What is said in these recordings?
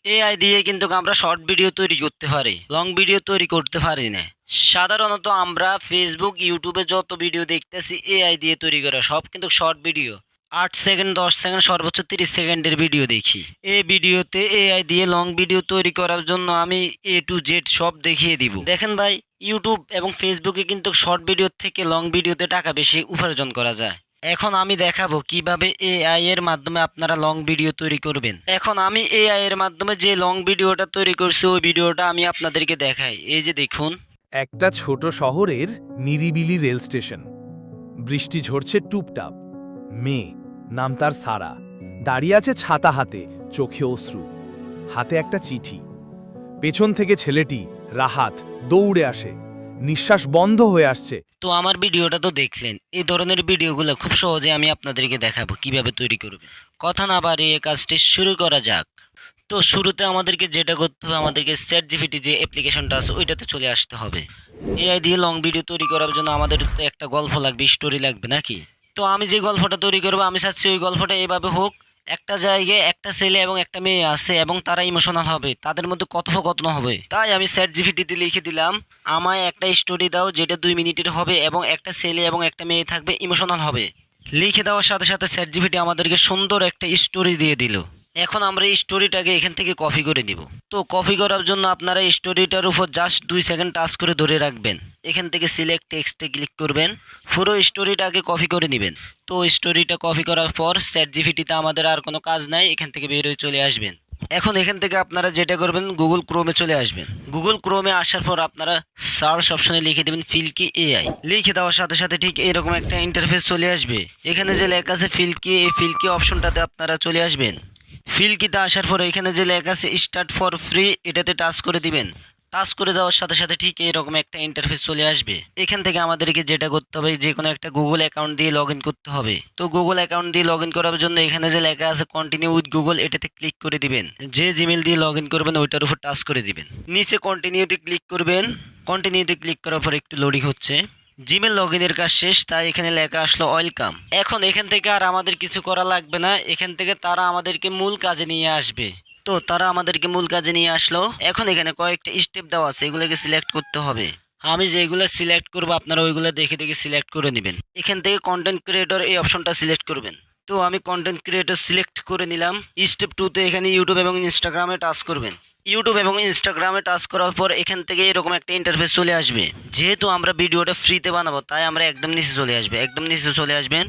AI দিয়ে কিন্তু আমরা শর্ট ভিডিও তৈরি করতে পারি, লং ভিডিও তৈরি করতে পারি না। সাধারণত আমরা ফেসবুক, ইউটিউবে যত ভিডিও দেখতেছি এআই দিয়ে তৈরি করা সব কিন্তু শর্ট ভিডিও। 8 সেকেন্ড, 10 সেকেন্ড, সর্বোচ্চ 30 সেকেন্ডের ভিডিও দেখি। এই ভিডিওতে এআই দিয়ে লং ভিডিও তৈরি করার জন্য আমি A to Z সব দেখিয়ে দিব। দেখেন ভাই, ইউটিউব এবং ফেসবুকে কিন্তু শর্ট ভিডিও থেকে লং ভিডিওতে টাকা বেশি উপার্জন করা যায়। এখন আমি দেখাবো কিভাবে এআই এর মাধ্যমে আপনারা লং ভিডিও তৈরি করবেন। এখন আমি এআই এর মাধ্যমে যে লং ভিডিওটা তৈরি করছি ওই ভিডিওটা আমি আপনাদেরকে দেখাই। এই যে দেখুন, একটা ছোট শহরের নিরিবিলি রেল স্টেশন। বৃষ্টি ঝরছে টুপটাপ। মেয়ে, নাম তার সারা, দাঁড়িয়ে আছে ছাতা হাতে, চোখে অশ্রু, হাতে একটা চিঠি। পেছন থেকে ছেলেটি রাহাত দৌড়ে আসে, নিঃশ্বাস বন্ধ হয়ে আসছে। তো আমার ভিডিওটা তো দেখলেন। এই ধরনের ভিডিওগুলো খুব সহজে আমি আপনাদেরকে দেখাবো কিভাবে তৈরি করবেন। কথা না বাড়িয়ে কাজটি শুরু করা যাক। তো শুরুতে আমাদেরকে যেটা করতে হবে, আমাদেরকে চ্যাটজিপিটি যে অ্যাপ্লিকেশনটা আছে ওইটাতে চলে আসতে হবে। এআই দিয়ে লং ভিডিও তৈরি করার জন্য আমাদের তো একটা গল্প লাগবে, স্টোরি লাগবে নাকি? তো আমি যে গল্পটা তৈরি করবো আমি চাচ্ছি ওই গল্পটা এভাবে হোক, একটা জায়গায় একটা ছেলে এবং একটা মেয়ে আছে এবং তারা ইমোশনাল হবে, তাদের মধ্যে কথোপকথন হবে। তাই আমি চ্যাটজিপিটিতে লিখে দিলাম, আমায় একটা স্টোরি দাও যেটা 2 মিনিটের হবে এবং একটা ছেলে এবং একটা মেয়ে থাকবে, ইমোশনাল হবে। লিখে দেওয়ার সাথে সাথে চ্যাটজিপিটি আমাদেরকে সুন্দর একটা স্টোরি দিয়ে দিল। এখন আমরা এই স্টোরিটাকে এখান থেকে কপি করে নিব। তো কপি করার জন্য আপনারা এই স্টোরিটার উপর জাস্ট 2 সেকেন্ড টাচ করে ধরে রাখবেন। এখান থেকে সিলেক্ট টেক্সটে ক্লিক করবেন, পুরো স্টোরিটাকে কপি করে নেবেন। তো স্টোরিটা কপি করার পর চ্যাটজিপিটিতে আমাদের আর কোনো কাজ নাই, এখান থেকে বের হয়ে চলে আসবেন। এখন এখান থেকে আপনারা যেটা করবেন, গুগল ক্রোমে চলে আসবেন। গুগল ক্রোমে আসার পর আপনারা সার্চ অপশনে লিখে দেবেন ফিল্কি এআই। লিখে দেওয়ার সাথে সাথে ঠিক এরকম একটা ইন্টারফেস চলে আসবে। এখানে যে লেখা আছে ফিল্কি, এই ফিল্কি অপশনটাতে আপনারা চলে আসবেন। ফিল্কিতে আসার পরে এখানে যে লেখা আছে স্টার্ট ফর ফ্রি, এটাতে টাচ করে দিবেন। টাচ করে দেওয়ার সাথে সাথে ঠিক এরকম একটা ইন্টারফেস চলে আসবে। এখান থেকে আমাদেরকে যেটা করতে হবে, যে কোনো একটা গুগল অ্যাকাউন্ট দিয়ে লগ ইন করতে হবে। তো গুগল অ্যাকাউন্ট দিয়ে লগ ইন করার জন্য এখানে যে লেখা আছে কন্টিনিউ উইথ গুগল, এটাতে ক্লিক করে দিবেন। যে জিমেল দিয়ে লগ ইন করবেন ওইটার উপর টাচ করে দিবেন। নিচে কন্টিনিউতে ক্লিক করবেন। কন্টিনিউতে ক্লিক করার পর একটু লোডিং হচ্ছে। জিমেল লগ ইনের কাজ শেষ, তাই এখানে লেখা আসলো ওয়েলকাম। এখন এখান থেকে আর আমাদের কিছু করা লাগবে না, এখান থেকে তারা আমাদেরকে মূল কাজে নিয়ে আসবে। তো তারা আমাদেরকে মূল কাজে নিয়ে আসলো। এখন এখানে কয়েকটা স্টেপ দেওয়া আছে, এগুলোকে সিলেক্ট করতে হবে। আমি যেগুলো সিলেক্ট করবো আপনারা ওইগুলো দেখে দেখে সিলেক্ট করে নেবেন। এখান থেকে কন্টেন্ট ক্রিয়েটর এই অপশনটা সিলেক্ট করবেন। তো আমি কন্টেন্ট ক্রিয়েটর সিলেক্ট করে নিলাম। স্টেপ 2তে এখানে ইউটিউব এবং ইনস্টাগ্রামে টাচ করবেন। ইউটিউব এবং ইনস্টাগ্রামে টাচ করার পর এখান থেকে এরকম একটা ইন্টারফেস চলে আসবে। যেহেতু আমরা ভিডিওটা ফ্রিতে বানাবো তাই আমরা একদম নিচে চলে আসবে, একদম নিচে চলে আসবেন।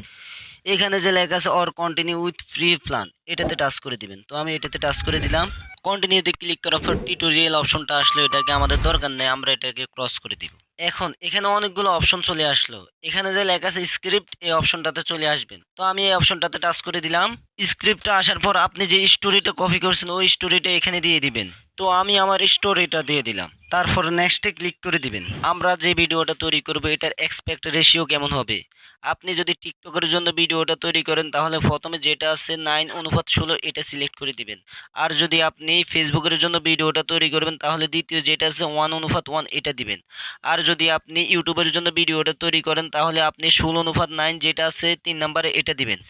এখানে যে লেখা আছে or continue with free plan, এটাতে টাচ করে দিবেন। তো আমি এটাতে টাচ করে দিলাম। কন্টিনিউতে ক্লিক করার পর টিউটোরিয়াল অপশনটা আসলো, এটাকে আমাদের দরকার নেই, আমরা এটাকে ক্রস করে দিব। এখন এখানে অনেকগুলো অপশন চলে আসলো। এখানে যে লেখা আছে স্ক্রিপ্ট, এই অপশনটাতে চলে আসবেন। তো আমি এই অপশনটাতে টাচ করে দিলাম। স্ক্রিপ্টটা আসার পর আপনি যে স্টোরিটা কপি করছেন ওই স্টোরিটা এখানে দিয়ে দিবেন। তো আমি আমার স্টোরিটা দিয়ে দিলাম। তারপর নেক্সটে ক্লিক করে দিবেন। আমরা যে ভিডিওটা তৈরি করব এটার এক্সপেক্ট রেশিও কেমন হবে। আপনি যদি টিকটকের জন্য ভিডিওটা তৈরি করেন তাহলে প্রথমে যেটা আছে 9:16 এটা সিলেক্ট করে দিবেন। আর যদি আপনি ফেসবুকের জন্য ভিডিওটা তৈরি করবেন তাহলে দ্বিতীয় যেটা আছে 1:1 এটা দিবেন। আর যদি আপনি ইউটিউবের জন্য ভিডিওটা তৈরি করেন তাহলে আপনি 16:9 যেটা আছে 3 নম্বরে এটা দিবেন।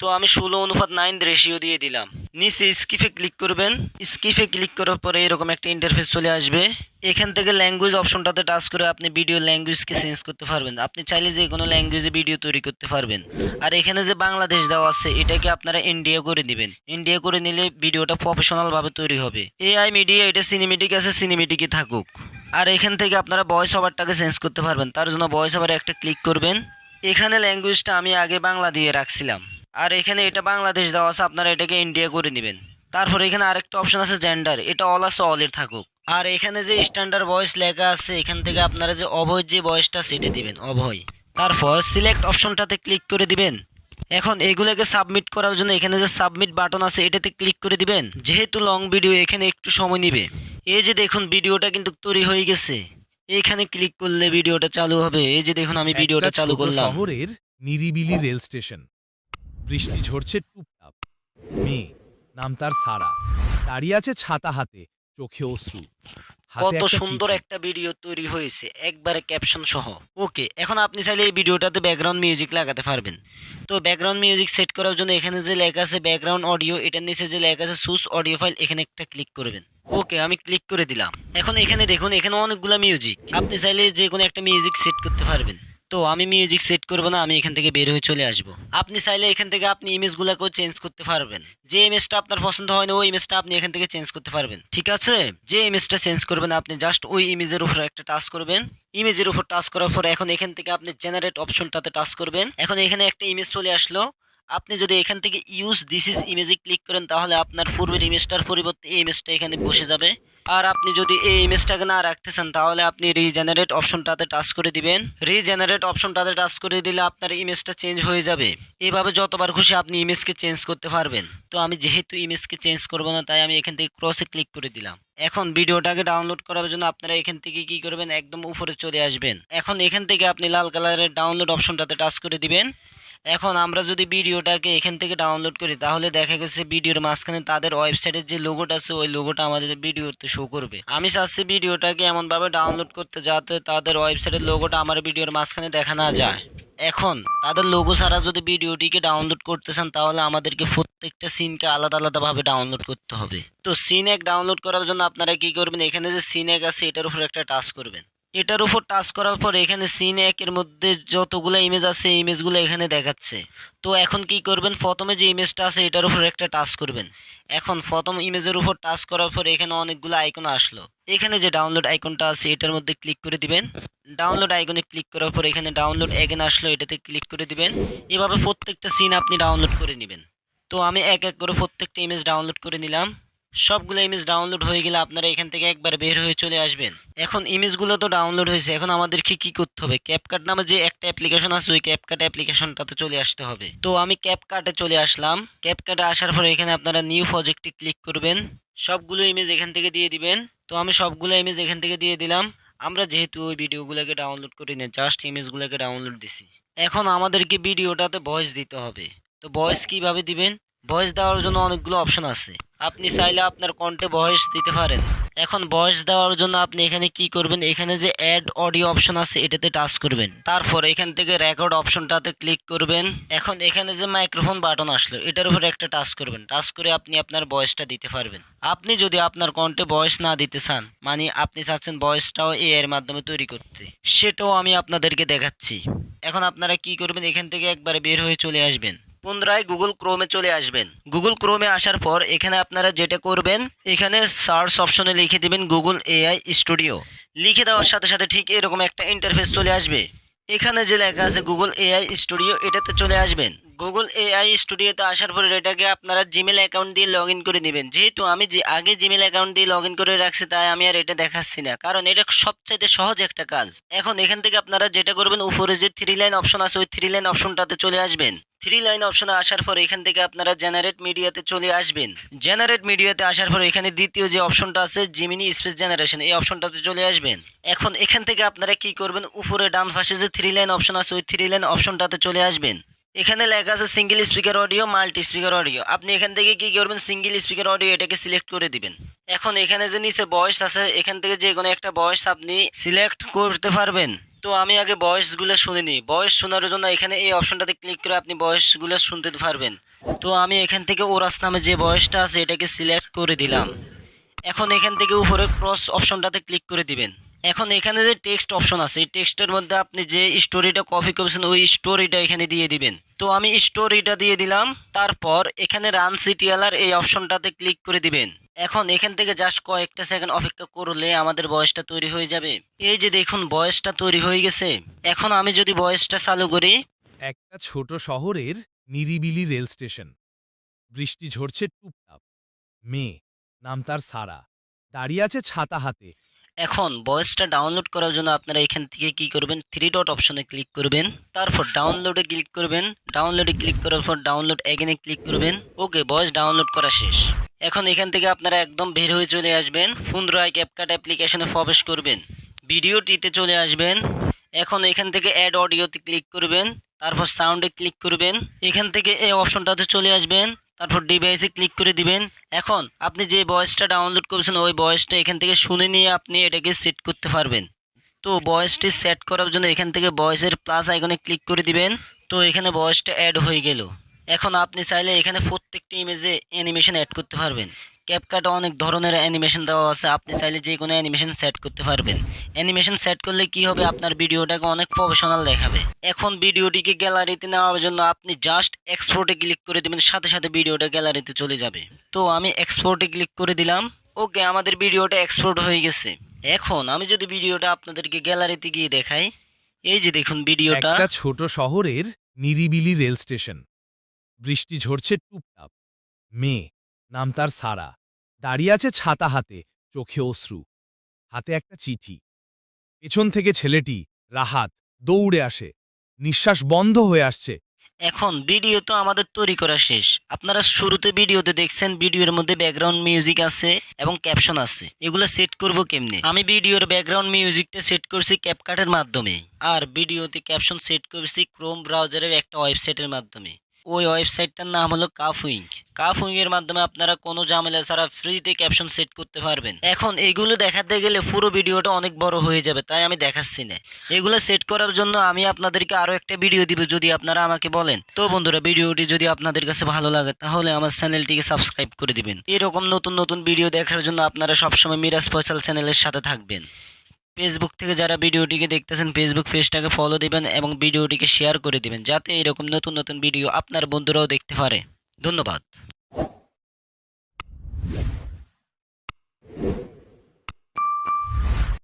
তো আমি 16:9 রেশিও দিয়ে দিলাম। নিচে স্কিপে ক্লিক করবেন। স্কিপে ক্লিক করার পরে এরকম একটা ইন্টারফেস চলে আসবে। এখান থেকে ল্যাঙ্গুয়েজ অপশনটাতে টাচ করে আপনি ভিডিও ল্যাঙ্গুয়েজকে চেঞ্জ করতে পারবেন। আপনি চাইলে যে কোনো ল্যাঙ্গুয়েজে ভিডিও তৈরি করতে পারবেন। আর এখানে যে বাংলাদেশ দেওয়া আছে এটাকে আপনারা ইন্ডিয়া করে দিবেন। ইন্ডিয়া করে নিলে ভিডিওটা প্রফেশনাল ভাবে তৈরি হবে। এআই মিডিয়া এটা সিনেমেটিক আছে, সিনেমেটিকই থাকুক। আর এখান থেকে আপনারা ভয়েস ওভারটাকে চেঞ্জ করতে পারবেন। তার জন্য ভয়েস ওভারে একটা ক্লিক করবেন। এখানে ল্যাঙ্গুয়েজটা আমি আগে বাংলা দিয়ে রাখছিলাম। আর এখানে এটা বাংলাদেশ দেওয়া আছে, আপনারা এটাকে ইন্ডিয়া করে নেবেন। তারপর এখানে আরেকটা অপশন আছে জেন্ডার, এটা অল আছে, অলের থাকুক। আর এখানে যে স্ট্যান্ডার্ড ভয়েস লেখা আছে এখান থেকে আপনারা যে অভয় যে ভয়েসটা সেটা দিবেন, অভয়। তারপর সিলেক্ট অপশনটাতে ক্লিক করে দিবেন। এখন এগুলোকে সাবমিট করার জন্য এখানে যে সাবমিট বাটন আছে এটাতে ক্লিক করে দিবেন। যেহেতু লং ভিডিও এখানে একটু সময় নেবে। এই যে দেখুন ভিডিওটা কিন্তু তৈরি হয়ে গেছে। এখানে ক্লিক করলে ভিডিওটা চালু হবে। এই যে দেখুন আমি ভিডিওটা একটা চালু ছোট করলাম। শহরের নিরিবিলি রেল স্টেশন। বৃষ্টি ঝরছে টুপটাপ। মেয়ে, নাম তার সারা, দাঁড়িয়ে আছে ছাতা হাতে, চোখে অশ্রু, হাতে কত একটা সুন্দর চিঠি। একটা ভিডিও তৈরি হয়েছে একবারে ক্যাপশন সহ। ওকে, এখন আপনি চাইলে এই ভিডিওটাতে ব্যাকগ্রাউন্ড মিউজিক লাগাতে পারবেন। তো ব্যাকগ্রাউন্ড মিউজিক সেট করার জন্য এখানে যে লেখা আছে ব্যাকগ্রাউন্ড অডিও, এটার নিচে যে লেখা আছে চুজ অডিও ফাইল, এখানে একটা ক্লিক করবেন। ওকে, আমি ক্লিক করে দিলাম। এখন এখানে দেখুন, এখানে অনেকগুলা মিউজিক, আপনি চাইলে যে কোনো একটা মিউজিক সেট করতে পারবেন। তো আমি মিউজিক সেট করব না, আমি এখান থেকে বের হয়ে চলে আসব। আপনি চাইলে এখান থেকে আপনি ইমেজগুলোকেও চেঞ্জ করতে পারবেন। যে ইমেজটা আপনার পছন্দ হয় না ওই ইমেজটা আপনি এখান থেকে চেঞ্জ করতে পারবেন, ঠিক আছে? যে ইমেজটা চেঞ্জ করবেন আপনি জাস্ট ওই ইমেজের উপর একটা টাচ করবেন। ইমেজের উপর টাচ করার পর এখন এখান থেকে আপনি জেনারেট অপশনটাতে টাচ করবেন। এখন এখানে একটা ইমেজ চলে আসলো। আপনি যদি এখান থেকে ইউজ দিস ইজ ইমেজে ক্লিক করেন তাহলে আপনার পূর্বের ইমেজটার পরিবর্তে এই ইমেজটা এখানে বসে যাবে। আর আপনি যদি এই ইমেজটাকে না রাখতে চান তাহলে আপনি রিজেনারেট অপশনটাতে টাচ করে দিবেন। রিজেনারেট অপশনটাতে টাচ করে দিলে আপনার ইমেজটা চেঞ্জ হয়ে যাবে। এভাবে যতবার খুশি আপনি ইমেজকে চেঞ্জ করতে পারবেন। তো আমি যেহেতু ইমেজকে চেঞ্জ করব না তাই আমি এখান থেকে ক্রসে ক্লিক করে দিলাম। এখন ভিডিওটাকে ডাউনলোড করার জন্য আপনারা এখান থেকে কি করবেন, একদম উপরে চলে আসবেন। এখন এখান থেকে আপনি লাল কালারের ডাউনলোড অপশনটাতে টাচ করে দিবেন। এখন আমরা যদি ভিডিওটাকে এখান থেকে ডাউনলোড করি তাহলে দেখা গেছে ভিডিওর মাঝখানে তাদের ওয়েবসাইটের যে লোগোটা আছে ওই লোগোটা আমাদের ভিডিওতে শো করবে। আমি চাচ্ছি ভিডিওটাকে এমনভাবে ডাউনলোড করতে যাতে তাদের ওয়েবসাইটের লোগোটা আমার ভিডিওর মাঝখানে দেখা না যায়। এখন তাদের লোগো ছাড়া যদি ভিডিওটিকে ডাউনলোড করতে চান তাহলে আমাদেরকে প্রত্যেকটা সিনকে আলাদা আলাদাভাবে ডাউনলোড করতে হবে। তো সিন এক ডাউনলোড করার জন্য আপনারা কি করবেন, এখানে যে সিন এক আছে এটার উপর একটা টাচ করবেন। এটার উপর টাচ করার পর এখানে সিন একের মধ্যে যতগুলো ইমেজ আছে এই ইমেজগুলো এখানে দেখাচ্ছে। তো এখন কি করবেন, প্রথমে যে ইমেজটা আছে এটার উপর একটা টাচ করবেন। এখন প্রথম ইমেজের উপর টাচ করার পর এখানে অনেকগুলো আইকন আসলো। এখানে যে ডাউনলোড আইকনটা আছে এটার মধ্যে ক্লিক করে দিবেন। ডাউনলোড আইকনে ক্লিক করার পর এখানে ডাউনলোড এগেন আসলো, এটাতে ক্লিক করে দিবেন। এভাবে প্রত্যেকটা সিন আপনি ডাউনলোড করে নেবেন। তো আমি এক এক করে প্রত্যেকটা ইমেজ ডাউনলোড করে নিলাম। সবগুলো ইমেজ ডাউনলোড হয়ে গেলে আপনারা এখান থেকে একবার বের হয়ে চলে আসবেন। এখন ইমেজগুলো তো ডাউনলোড হয়েছে, এখন আমাদেরকে কি করতে হবে, ক্যাপকাট নামে যে একটা অ্যাপ্লিকেশন আছে ওই ক্যাপকাট অ্যাপ্লিকেশনটাতে চলে আসতে হবে। তো আমি ক্যাপকাটে চলে আসলাম। ক্যাপকাটে আসার পরে এখানে আপনারা নিউ প্রজেক্টে ক্লিক করবেন। সবগুলো ইমেজ এখান থেকে দিয়ে দিবেন। তো আমি সবগুলো ইমেজ এখান থেকে দিয়ে দিলাম। আমরা যেহেতু ওই ভিডিওগুলোকে ডাউনলোড করি না, জাস্ট ইমেজগুলোকে ডাউনলোড দিছি। এখন আমাদেরকে ভিডিওটাতে ভয়েস দিতে হবে। তো ভয়েস কিভাবে দিবেন, ভয়েস দেওয়ার জন্য অনেকগুলো অপশন আছে। আপনি চাইলে আপনার কণ্ঠে ভয়েস দিতে পারেন। এখন ভয়েস দেওয়ার জন্য আপনি এখানে কি করবেন, এখানে যে অ্যাড অডিও অপশন আছে এটাতে টাচ করবেন। তারপর এখান থেকে রেকর্ড অপশনটাতে ক্লিক করবেন। এখন এখানে যে মাইক্রোফোন বাটন আসলো এটার উপরে একটা টাচ করবেন। টাচ করে আপনি আপনার ভয়েসটা দিতে পারবেন। আপনি যদি আপনার কণ্ঠে ভয়েস না দিতে চান, মানে আপনি চাচ্ছেন ভয়েসটাও এআই এর মাধ্যমে তৈরি করতে, সেটাও আমি আপনাদেরকে দেখাচ্ছি। এখন আপনারা কি করবেন, এখান থেকে একবারে বের হয়ে চলে আসবেন। পুনরায় গুগল ক্রোমে চলে আসবেন। গুগল ক্রোমে আসার পর এখানে আপনারা যেটা করবেন, এখানে সার্চ অপশনে লিখে দিবেন গুগল এআই স্টুডিও। লিখে দেওয়ার সাথে সাথে ঠিক এরকম একটা ইন্টারফেস চলে আসবে। এখানে যে লেখা আছে গুগল এআই স্টুডিও এটাতে চলে আসবেন। গুগল এআই স্টুডিওতে আসার পরে এটাকে আপনারা জিমেল অ্যাকাউন্ট দিয়ে লগ ইন করে নেবেন। যেহেতু আমি যে আগে জিমেল অ্যাকাউন্ট দিয়ে লগ ইন করে রাখছি তাই আমি আর এটা দেখাচ্ছি না, কারণ এটা সবচাইতে সহজ একটা কাজ। এখন এখান থেকে আপনারা যেটা করবেন, উপরে যে 3 লাইন অপশন আছে ওই 3 লাইন অপশনটাতে চলে আসবেন। 3 লাইন অপশনে আসার পর এখান থেকে আপনারা জেনারেট মিডিয়াতে চলে আসবেন। জেনারেট মিডিয়াতে আসার পর এখানে দ্বিতীয় যে অপশনটা আছে জিমিনি স্পেস জেনারেশন, এই অপশনটাতে চলে আসবেন। এখন এখান থেকে আপনারা কি করবেন, উপরে ডান পাশে যে 3 লাইন অপশন আছে ওই 3 লাইন অপশনটাতে চলে আসবেন। এখানে লেখা আছে single speaker audio, multi speaker audio. আপনি এখান থেকে কি করবেন, সিঙ্গেল স্পিকার অডিও এটাকে সিলেক্ট করে দিবেন। এখন এখানে যে নিচে ভয়েস আছে এখান থেকে যে কোনো একটা ভয়েস আপনি সিলেক্ট করতে পারবেন। তো আমি আগে ভয়েসগুলো শুনে নিই। ভয়েস শোনার জন্য এখানে এই অপশনটাতে ক্লিক করে আপনি ভয়েসগুলো শুনতে পারবেন। তো আমি এখান থেকে ওরাস নামে যে ভয়েসটা আছে এটাকে সিলেক্ট করে দিলাম। এখন এখান থেকে উপরে ক্রস অপশনটাতে ক্লিক করে দিবেন। এখন এখানে যে টেক্সট অপশন আছে এই টেক্সটের মধ্যে আপনি যে স্টোরিটা কপি করেছেন ওই স্টোরিটা এখানে দিয়ে দিবেন। তো আমি স্টোরিটা দিয়ে দিলাম। তারপর এখানে রান সিটিএলআর এই অপশনটাতে ক্লিক করে দিবেন। এখন এখান থেকে জাস্ট কয়েকটা সেকেন্ড অপেক্ষা করলে আমাদের ভয়েসটা তৈরি হয়ে যাবে। এই যে দেখুন ভয়েসটা তৈরি হয়ে গেছে। এখন আমি যদি ভয়েসটা চালু করি, একটা ছোট শহরের নিরিবিলি রেল স্টেশন। বৃষ্টি ঝরছে টুপটাপ। মেয়ে, নাম তার সারা, দাঁড়িয়ে আছে ছাতা হাতে। এখন ভয়েসটা ডাউনলোড করার জন্য আপনারা এখান থেকে কি করবেন, 3 ডট অপশনে ক্লিক করবেন। তারপর ডাউনলোডে ক্লিক করবেন। ডাউনলোডে ক্লিক করার পর ডাউনলোড এগেনে ক্লিক করবেন। ওকে, ভয়েস ডাউনলোড করা শেষ। এখন এখান থেকে আপনারা একদম বের হয়ে চলে আসবেন। পুনরায় ক্যাপকাট অ্যাপ্লিকেশনে প্রবেশ করবেন। ভিডিওটিতে চলে আসবেন। এখন এখান থেকে অ্যাড অডিওতে ক্লিক করবেন। তারপর সাউন্ডে ক্লিক করবেন। এখান থেকে এই অপশনটাতে চলে আসবেন। তারপর ডিভাইসে ক্লিক করে দিবেন। এখন আপনি যে ভয়েসটা ডাউনলোড করেছেন ওই ভয়েসটা এখান থেকে শুনে নিয়ে আপনি এটাকে সেট করতে পারবেন। তো ভয়েসটি সেট করার জন্য এখান থেকে ভয়েসের প্লাস আইকনে ক্লিক করে দিবেন। তো এখানে ভয়েসটা অ্যাড হয়ে গেল। এখন আপনি চাইলে এখানে প্রত্যেকটি ইমেজে অ্যানিমেশন অ্যাড করতে পারবেন। ক্যাপকাটে অনেক ধরনের অ্যানিমেশন দেওয়া আছে, আপনি চাইলে যে কোনো অ্যানিমেশন সেট করতে পারবেন। অ্যানিমেশন সেট করলে কি হবে, আপনার ভিডিওটাকে অনেক প্রফেশনাল দেখাবে। এখন ভিডিওটিকে গ্যালারিতে নেওয়ার জন্য আপনি জাস্ট এক্সপোর্টে ক্লিক করে দিবেন, সাথে সাথে ভিডিওটা গ্যালারিতে চলে যাবে। তো আমি এক্সপোর্টে ক্লিক করে দিলাম। ওকে, আমাদের ভিডিওটা এক্সপোর্ট হয়ে গেছে। এখন আমি যদি ভিডিওটা আপনাদেরকে গ্যালারিতে গিয়ে দেখাই, এই যে দেখুন ভিডিওটা। একটা ছোট শহরের নিরিবিলি রেল স্টেশন। বৃষ্টি ঝরছে টুপটাপ। মেয়ে, নাম তার সারা, দাঁড়িয়ে আছে ছাতা হাতে, চোখে অশ্রু। হাতে একটা চিঠি। পেছন থেকে ছেলেটি রাহাত দৌড়ে আসে। নিঃশ্বাস বন্ধ হয়ে আসছে। এখন ভিডিও তো আমাদের তৈরি করা শেষ। আপনারা শুরুতে ভিডিওতে দেখছেন ভিডিওর মধ্যে ব্যাকগ্রাউন্ড মিউজিক আছে এবং ক্যাপশন আছে। এগুলো সেট করব কেমনে? আমি ভিডিওর ব্যাকগ্রাউন্ড মিউজিকটা সেট করছি ক্যাপকাটের মাধ্যমে, আর ভিডিওতে ক্যাপশন সেট করছি ক্রোম ব্রাউজারের একটা ওয়েবসাইটের মাধ্যমে। ওই ওয়েবসাইটটার নাম হলো কাফউইং। কাফউইং এর মাধ্যমে আপনারা কোনো ঝামেলা ছাড়া ফ্রিতে ক্যাপশন সেট করতে পারবেন। এখন এগুলো দেখাতে গেলে পুরো ভিডিওটা অনেক বড় হয়ে যাবে, তাই আমি দেখাচ্ছি না। এগুলো সেট করার জন্য আমি আপনাদেরকে আরো একটা ভিডিও দিব যদি আপনারা আমাকে বলেন। তো বন্ধুরা, ভিডিওটি যদি আপনাদের কাছে ভালো লাগে তাহলে আমার চ্যানেলটিকে সাবস্ক্রাইব করে দিবেন। এরকম নতুন নতুন ভিডিও দেখার জন্য আপনারা সবসময় মিরাজ ফয়সাল চ্যানেলের সাথে থাকবেন। ফেসবুক থেকে যারা ভিডিওটিকে দেখতেছেন ফেসবুক পেজটাকে ফলো দিবেন এবং ভিডিওটিকে শেয়ার করে দিবেন, যাতে এরকম নতুন নতুন ভিডিও আপনার বন্ধুরাও দেখতে পারে। ধন্যবাদ।